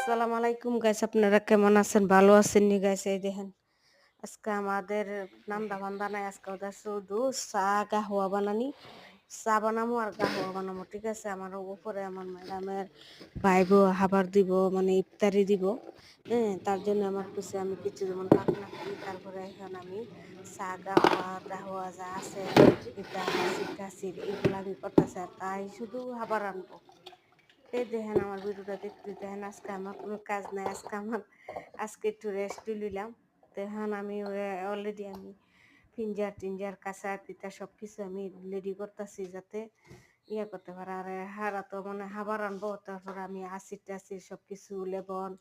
আসসালামু আলাইকুম গাইস, আপনারা কেমন আছেন? ভালো আছেন নি গাইস? এই দেখেন আজকে আমাদের নান্দা বান্দা নাই, আজকে ওদের শুধু চা গাহওয়া বানানি, চা বানামো আর গাহওয়া বানামো। ঠিক আছে, আমার উপরে আমার ম্যাডামের ভাইবো খাবার দিব, মানে ইফতারি দিব। হ্যাঁ, তার জন্য আমার কিছু আমি কিছু যেমন পাকনা করি, তারপরে এখন আমি চা গাহওয়া টাহওয়া যা আছে এটা আসির টাসির এগুলো আমি করতেছি, আর তাই শুধু খাবার আনবো। এই দেখেন আমার ভিডিওটা দেখতে দেখেন, আজকে আমার কোনো কাজ নাই, আজকে একটু রেস্ট নিলাম। দেখেন আমি অলরেডি আমি ফিঞ্জার টিঞ্জার কাঁচা পিতা সব কিছু আমি রেডি করতেছি যাতে করতে পারে। আর হারা তো মানে খাবার আনবো, তারপর আমি আসির টাসির সব কিছু লেবন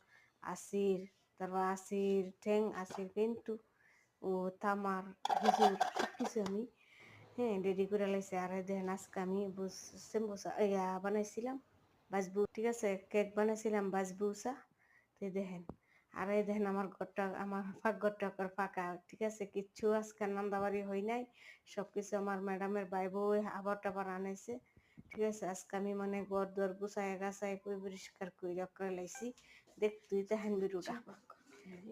আসির, তারপর আসির ঠেং আসির কিন্তু ও তামার হুজুর সব কিছু আমি রেডি করে লাইছি। আর দেখেন আজকে আমি সেম্বোসা বানাইছিলাম বাজবু, ঠিক আছে, কেক বানাইছিলাম বাজবুসা। তো দেখেন, আর এই দেখেন আমার ঘরটা, আমার ঘরটা ফাঁকা, ঠিক আছে, কিচ্ছু আজকে নান্দাবাড়ি হই নাই। সব কিছু আমার ম্যাডামের ভাই বউ আবার টাবার আনাইছে। ঠিক আছে, আজকে আমি মানে ঘর দর গুছায় গাছায় পরিষ্কার করে লাইছি। তুই দেখেন ভিডিওটা।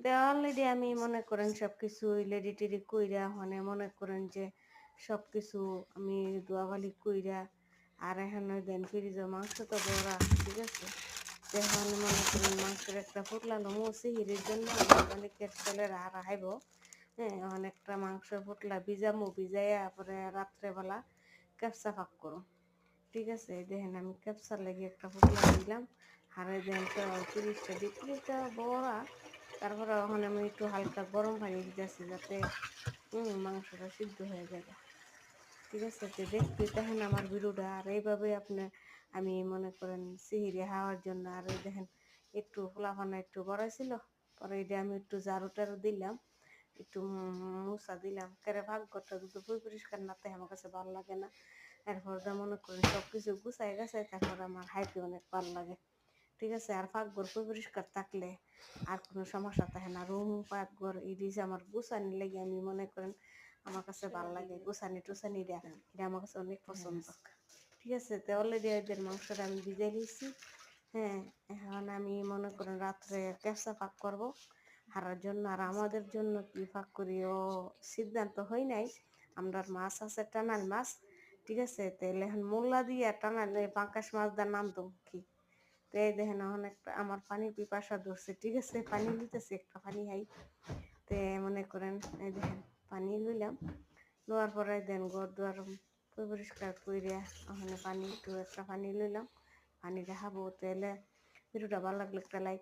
তো অলরেডি আমি মনে করেন সবকিছু লেডি টেডি কইরা, মানে মনে করেন যে সবকিছু আমি দোয়াবালি কইরা, আর এখানে দেন ফ্রিজে মাংস তো বড়া, ঠিক আছে। এখন মনে করেন মাংসের একটা ফুটলানো মুসি হিরির জন্য অনেকের ছেলের আর আইব। হ্যাঁ, অনেকটা মাংস ফুটলা ভিজামু, ভিজাইয়া পরে রাত্রেবেলা ক্যাপসা ফাঁক করো। ঠিক আছে, দেখেন আমি ক্যাপসার লেগে একটা ফুটলা দিলাম। হারে দেন 30টা 30টা বড়া। তারপরে ওখানে আমি একটু হালকা গরম পানি দিতেছি যাতে মাংসটা সিদ্ধ হয়ে যায়। ঠিক আছে, তো দেখতে দেখেন আমার ভিডিওটা। আর এইভাবে আপনি আমি মনে করেন সিহিরে খাওয়ার জন্য। আর এই দেখেন একটু ফোলাফানা একটু বড় ছিল, পরে এটা আমি একটু ঝাড়ু টাড়ু দিলাম, একটু মুছা দিলাম। কেরে ভাগ্যটা দুটো পরিষ্কার না তাই আমার কাছে ভালো লাগে না। এরপর মনে করেন সব কিছু গুছাই গেছে, তারপর আমার হাইতে অনেক ভালো লাগে। ঠিক আছে, আর পাকঘর পরিষ্কার থাকলে আর কোনো সমস্যা থাকে না। রুম পাকঘর ইডিস আমার গুছানি লেগে আমি মনে করেন আমার কাছে ভালো লাগে, গুছানি টুসানি এটা আমার কাছে অনেক পছন্দ। ঠিক আছে, তো অলরেডি এদের মাংসটা আমি ভিজাই নিয়েছি। হ্যাঁ, এখন আমি মনে করেন রাত্রে ক্যাপসা পাক করবো হারার জন্য। আর আমাদের জন্য কি পাক করি ও সিদ্ধান্ত হয় নাই। আমরা মাছ আছে টানাল মাছ, ঠিক আছে, তাহলে এখন মোল্লা দিয়ে টানালে পাঙ্কাশ মাছ দার নাম তো কি। তো এই দেখেন অনেকটা আমার পানি পিপাসা ধরছে, ঠিক আছে, পানি নিতেছি, একটা পানি খাই। তে মনে করেন এই দেখেন পানি লইলাম, নেওয়ার পরে দেন ঘর দুয়ার পরিষ্কার কইরা ওখানে পানি একটু একটা পানি লইলাম, পানিটা খাবো। তাহলে ভিডিওটা ভালো লাগলে একটা লাইক